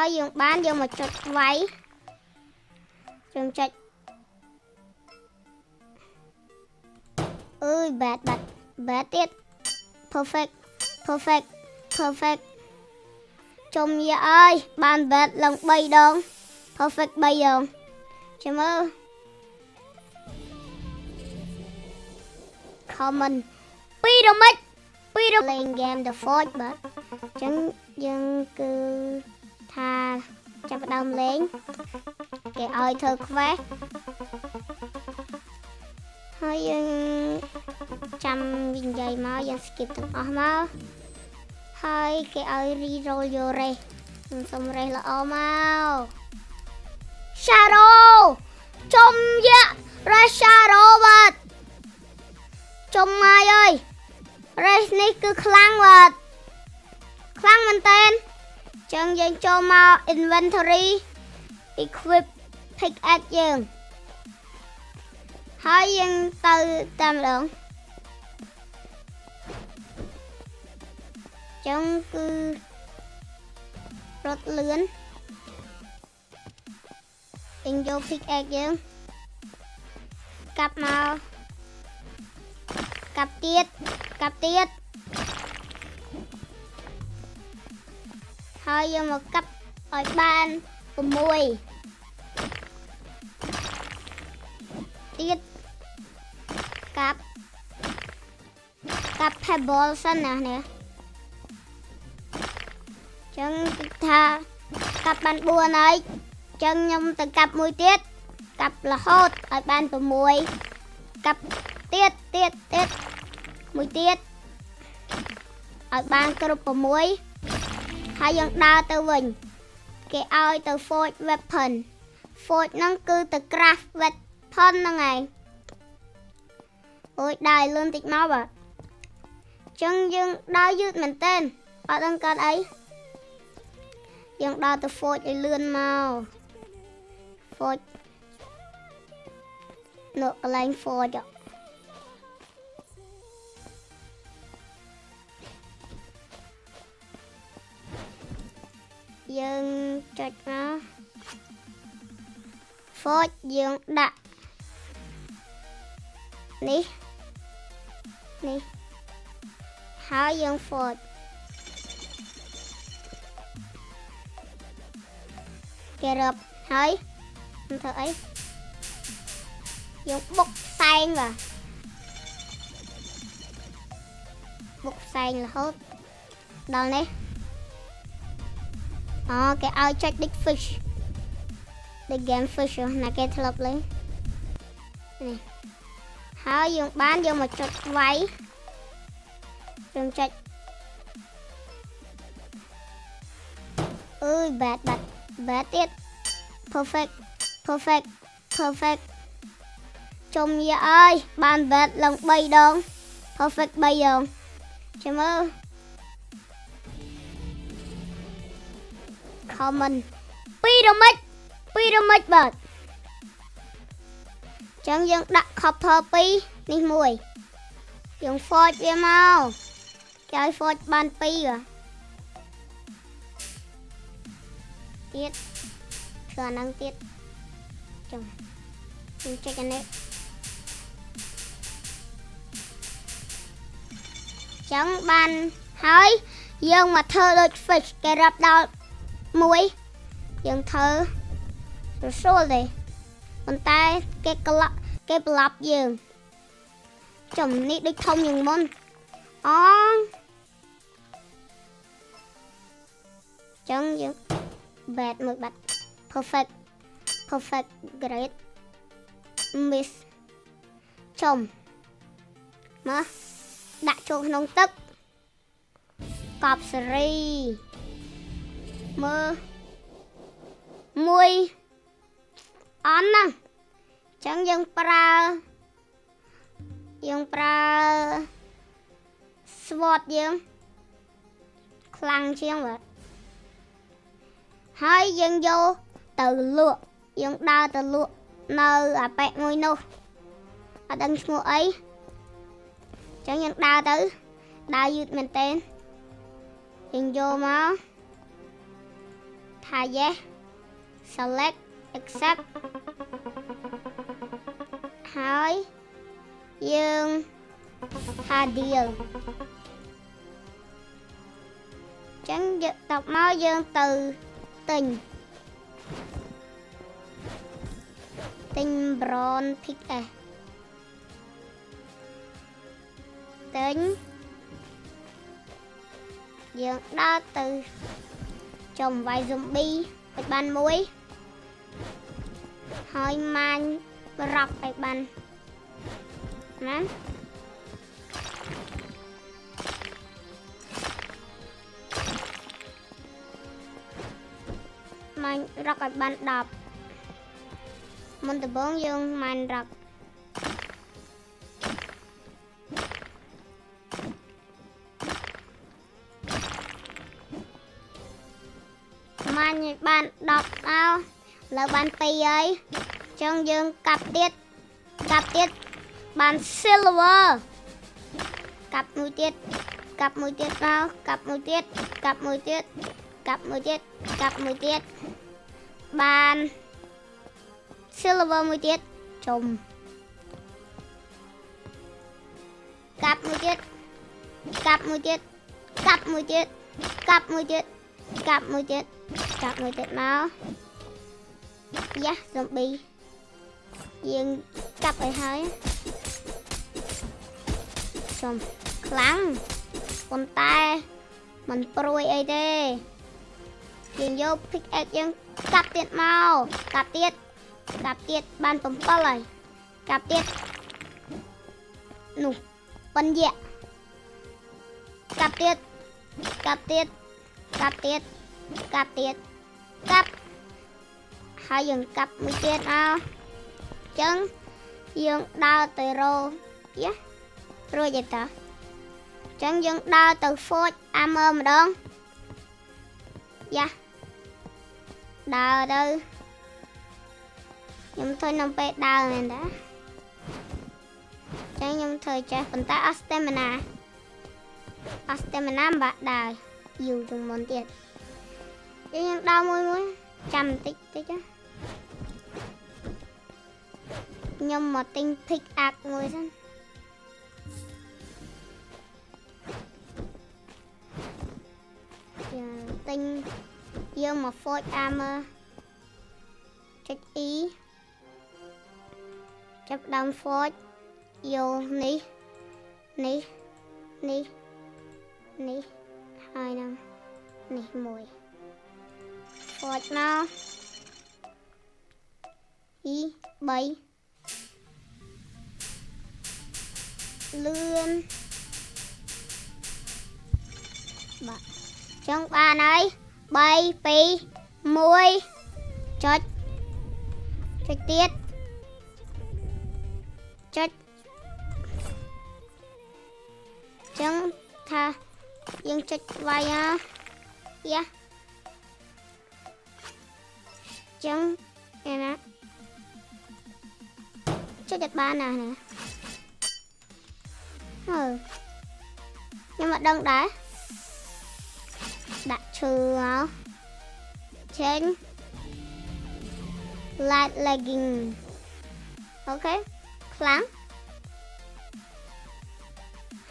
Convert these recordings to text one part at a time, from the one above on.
ហើយយើងបានយកមកចុចវាយយើងចុចអើយ bad ទៀត perfect ជុំយាអើយបាន bad ឡើង3ដង perfect 3ដងចាំមើល common 2 damage លេង game the forge បាទអញ្ចឹងយើងគឺថាចាប់ផ្ដើមលេងគេឲ្យធ្វើ quest ហើយយើងចាំនិយាយមកយើង skip ទាំងអស់មកហើយគេឲ្យ reroll your race ខ្ញុំសុំ race ល្អមក shadow ជុំយា race shadow បាទជុំមកអើយ race នេះគឺខ្លាំងបាទខ្លាំងមែនតើចឹងយើងចូលមក inventory equip pickaxe យើងហើយយើងទៅតាមម្ដងចឹងគឺរត់លឿនយើងយក pickaxe យើងកាប់មកកាប់ទៀតហើយយើងមកកាប់ឲ្យបាន6ទៀតកាប់ pebble សិនណានេះចឹងថាកាប់បាន4ហើយចឹងខ្ញុំទៅកាប់មួយទៀតកាប់រហូតឲ្យបាន6កាប់ទៀតមួយទៀតឲ្យបានគ្រប់6ហើយយើងដើរទៅវិញគេឲ្យទៅ forge weapon forge ហ្នឹងគឺទៅ craft weapon ហ្នឹងឯងអូយដើរលឿនតិចមកបាទចឹងយើងដើរយឺតមែនតើអត់ដឹងកើតអីយើងដើរទៅ forge ឲ្យលឿនមក forge នៅកន្លែង forge យើងចុចមក forge យើងដាក់នេះហើយយើង forge គេរាប់ហើយមិនធ្វើអីយើងបុកផ្សែងបាទបុកផ្សែងរហូតដល់នេះគេឲ្យចុច dig fish the game fish ណាគេធ្លាប់លេងនេះហើយយើងបានយកមកចុចវាយយើងចុចអើយ bad ទៀត perfect ជុំយាអើយបាន bad ឡើង3ដង perfect 3ដងចាំមើល common 2 damage បាទចឹងយើងដាក់ copper 2នេះ1យើង forge វាមកគេឲ្យ forge បាន2ទៀតធ្វើអាហ្នឹងទៀតចឹងយើងចុចអានេះចឹងបានហើយយើងមកធ្វើដូច fish គេរាប់ដល់1យើងធ្វើរសួលទេប៉ុន្តែគេប្រាប់យើងចំនេះដូចធំជាងមុនចឹងយើង bad មួយបាត់ perfect great miss ចំមកដាក់ចូលក្នុងទឹកកប់សេរីមើលមួយអន់ណាចឹងយើងប្រើSWOT យើងខ្លាំងជាងបាទហើយយើងយកទៅលក់យើងដើរទៅលក់នៅអាប៉ែកមួយនោះអត់ដឹងឈ្មោះអីចឹងយើងដើរទៅដើរយឺតមែនតើយើងយកមកថ ថា yes select accept ហើយយើងថា deal ចឹងយកតបមកយើងទៅទិញ brown pickaxe ទិញយើងដើរទៅចំវាយ zombie ឲ្យបានមួយហើយម៉ាញរ៉ប់ឲ្យបានណាម៉ាញរ៉ប់ឲ្យបាន10មុនដំបូងយើងម៉ាញរ៉ប់ម៉ាញឲ្យបាន10ដល់លើបាន2ហើយចឹងយើងកាប់ទៀតបាន silver កាប់មួយទៀតមកកាប់មួយទៀតបាន silver មួយទៀតចុំកាប់មួយទៀតមកយ៉ា zombie យើងកាប់ឲ្យហើយចំខ្លាំងប៉ុន្តែมันព្រួយអីទេយើងយក pickaxe យើងកាប់ទៀតមកកាប់ទៀតបាន7ហើយកាប់ទៀតនោះប៉ុនយៈកាប់ហើយយើងកាប់មួយទៀតអញ្ចឹងយើងដើរទៅរកយ៉ារួចទេតាអញ្ចឹងយើងដើរទៅ forge armor ម្ដងយ៉ាដើរទៅខ្ញុំធ្វើនំពេលដើរមែនតាអញ្ចឹងខ្ញុំធ្វើចេះប៉ុន្តែអស់ stamina មិនបាក់ដើរយូរជាងមុនទៀតយើងដើរមួយចាំបន្តិចណាខ្ញុំមកទិញ pickaxe មួយសិនទិញយើងមក forge armor ចុច E ចាប់ដើម forge យកនេះហើយនឹងនេះមួយ forge មក E 3លឿនបាទចឹងបានហើយ3 2 1ចុចទៀតចុចចឹងថាយើងចុចវាយយ៉ាចឹងឯណាចុចបានណាខ្ញុំមកដឹងដែរដាក់ឈើមកចេញ light legging អូខេខ្លាំង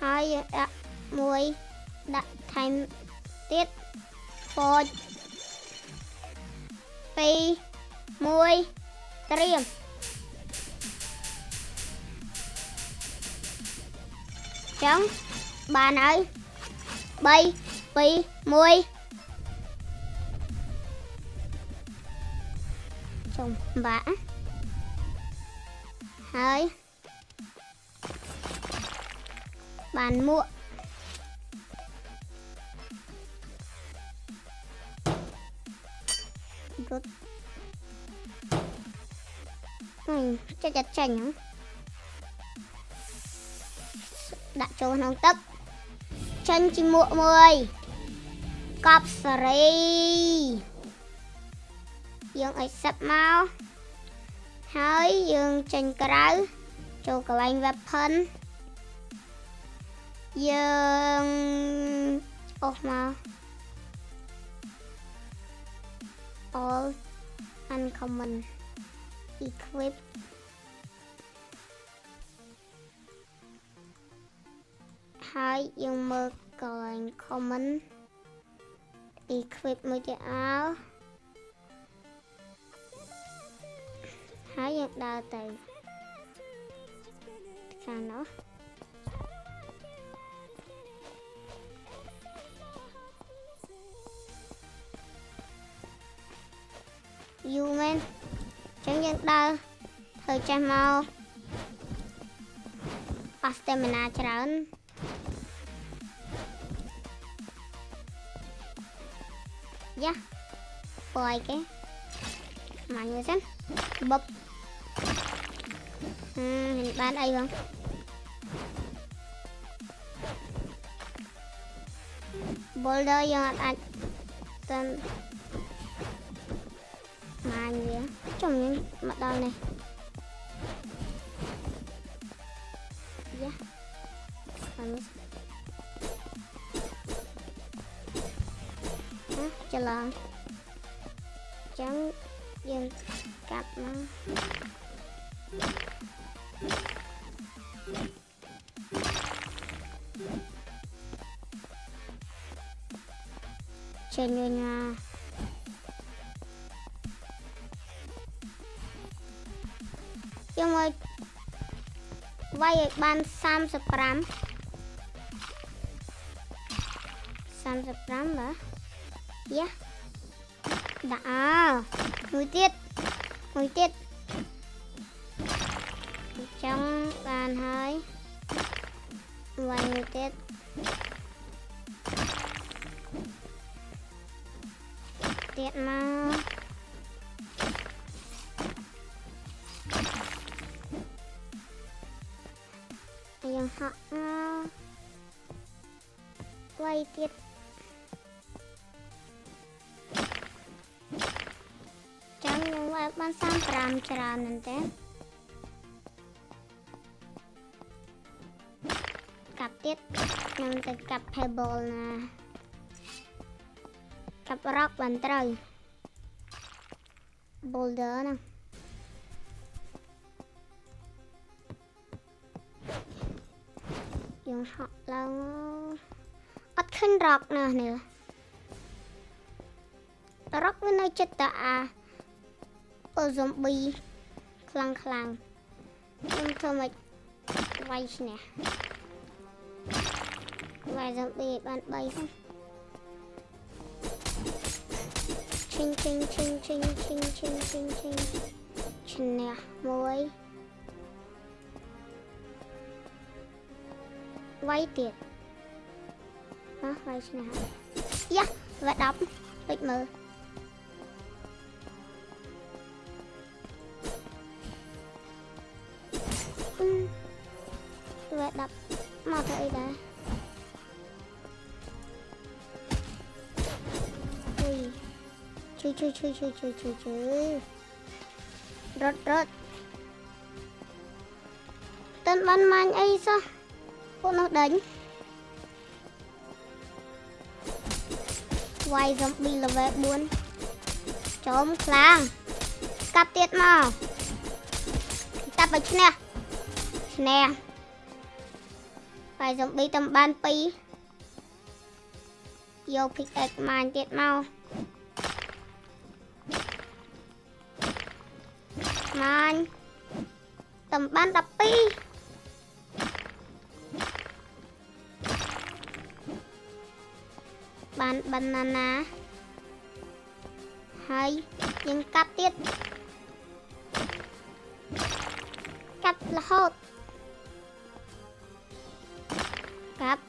ហើយដាក់មួយដាក់ថែមទៀត forge 2 1ត្រៀមចឹងបានហើយ3 2 1ចុំបាក់ហើយបានមួកgood ចេះចាញ់ដាក់ចូលក្នុងទឹកចេញជាមួកមួយកប់សេរីយើងឲ្យសិបមកហើយយើងចេញក្រៅចូលកន្លែង weapon យើងអូសមក all uncommon equip hai dương mơ còn common equip một cái áo hai dương đào từ sao nó human chẳng những đau thời trang màu staminaច្រើនdạ bòi cái mà người xem bập hình bán đây không boulder yang anh tên mà gì á trong những mặt đầu này dạ cho lần chẳng dừng cặp nó trên người nhà nhưng mà vay ban 35 hả dạ đã người tiết trong bàn hơi vài người tiết tiết mau yang họ quay tiết trong những vài ban 35 ច្រើនមែនទេកាប់ទៀតខ្ញុំទៅកាប់ pebble ណាកាប់ rock បានត្រូវ boulder ហ្នឹងយើងហក់ឡើងអត់ឃើញ rock ណានេះ rock វានៅចិត្តតាអូ zombie ខ្លាំងខ្ញុំធ្វើមកវាយឈ្នះវាយ zombie បាន3ហ្នឹងឈិញឈ្នះមួយវាយទៀតវាយឈ្នះយ៉ាវា10ដូចមើលវា10មកទៅអីដែរជួយរត់តិនបានមាញ់អីសោះពួកនោះដេញវាយ zombie level 4ចូលខ្លាំងកាប់ទៀតមកកាប់ឲ្យឈ្នះវាយ zombie តាមបាន2យក pickaxe មាញ់ទៀតមកមាញ់តាមបាន12បាន banana ហើយយើងកាប់ទៀតកាប់រហូតកាប់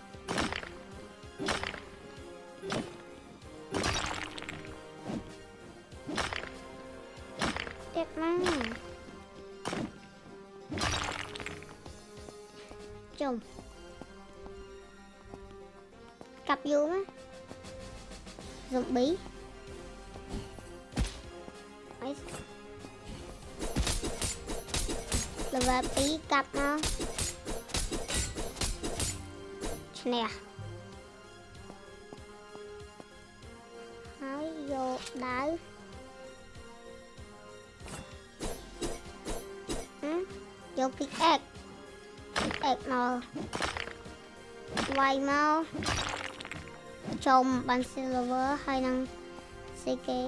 ទៀតមកចុំកាប់យូរណា zombie level 2កាប់មកឈ្នះហើយយកដាវ យក pickaxe មកវាយមកចំបាន silver ហើយនឹងស្អីគេ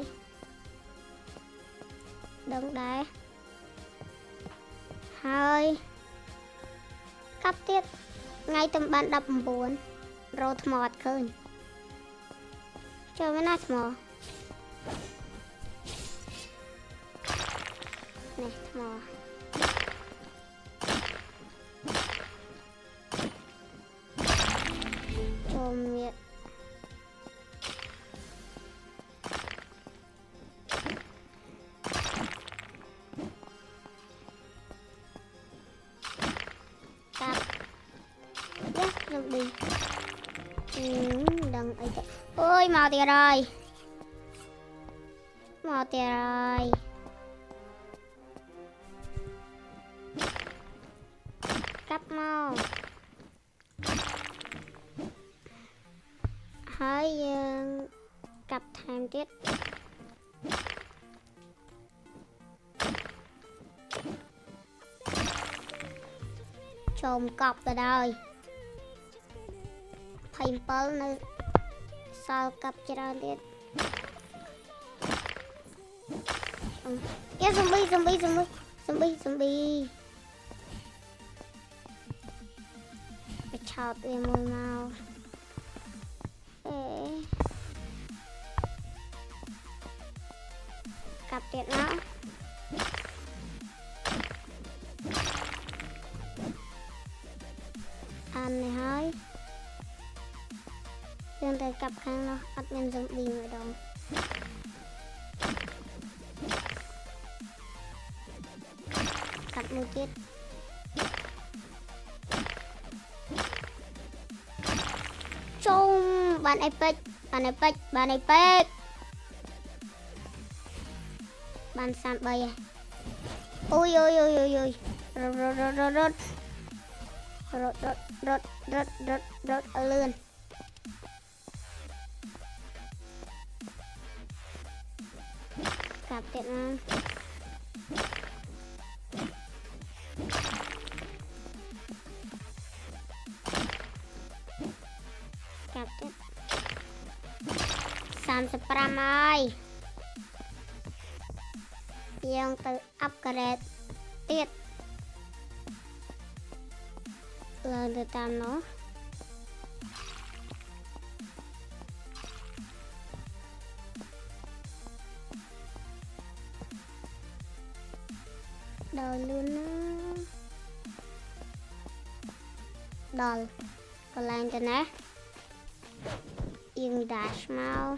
ដឹងដែរហើយកាប់ទៀតថ្ងៃតែបាន19រោថ្មអត់ឃើញចូលមកណាថ្មនេះថ្មចូលមានកាប់យ៉ាខ្ញុំឌីដឹងអីទៅអូយមកទៀតហើយកាប់មកហើយយើងកាប់ថែមទៀតចូលកប់ទៅហើយ27នៅសល់កាប់ច្រើនទៀតយ៉ាzombieไปឆោតវាមួយមកកាប់ទៀតមកអាននេះហើយយើងទៅកាប់ខាងនោះអត់មាន zombie ម្ដងកាប់មួយទៀតជុំបានអេពិកបាន33ហើយអូយរត់អលឿនកាប់ទៀតណាកាប់ទៀត35ហើយយើងទៅ upgrade ទៀតឡើងទៅតាមនោះដល់លឿនណាដល់កន្លែងទៅណាយើង dash មក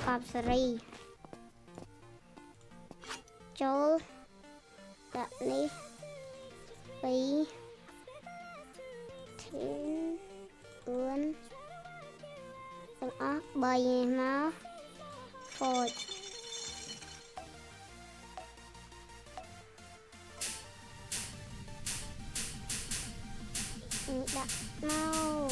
កប់សេរីចូលដាក់នេះ2 10 4ទាំងអស់3មកហ្វូចដាក់មក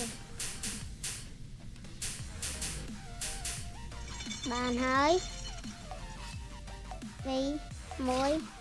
បានហើយ1ចាក់មក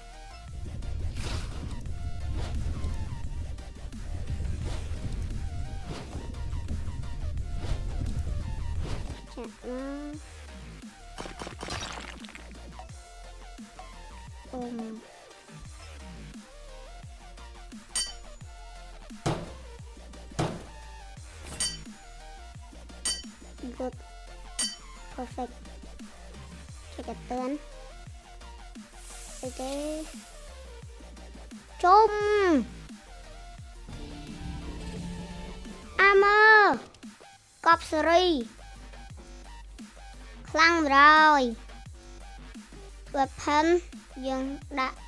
good perfect គេកតឿនអូខេជុំអាមើកប់សេរីខ្លាំងម្ដង weapon យើងដាក់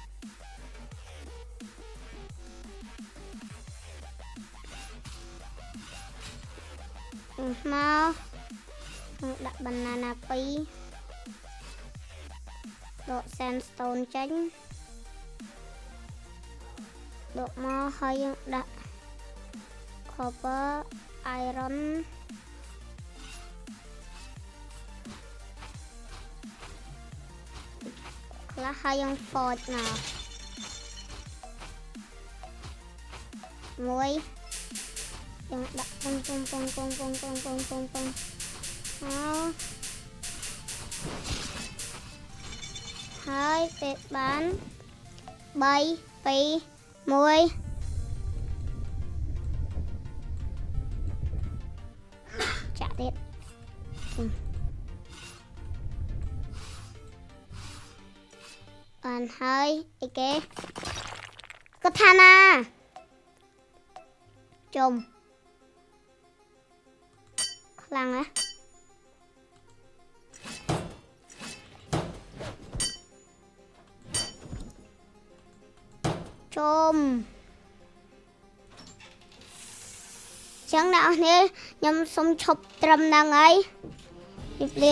មកដាក់ banana 2ដក sandstone ចេញដកមកហើយយើងដាក់ copper iron ខ្លះហើយយើង forge មក មួយយើងដាក់ពងហើយពេលបាន3 2 1ចាក់ទៀតបានហើយអីគេក៏ថាណាជុំខ្លាំងណាជុំចឹងអ្នកនរខ្ញុំសូមឈប់ត្រឹមហ្នឹងហើយ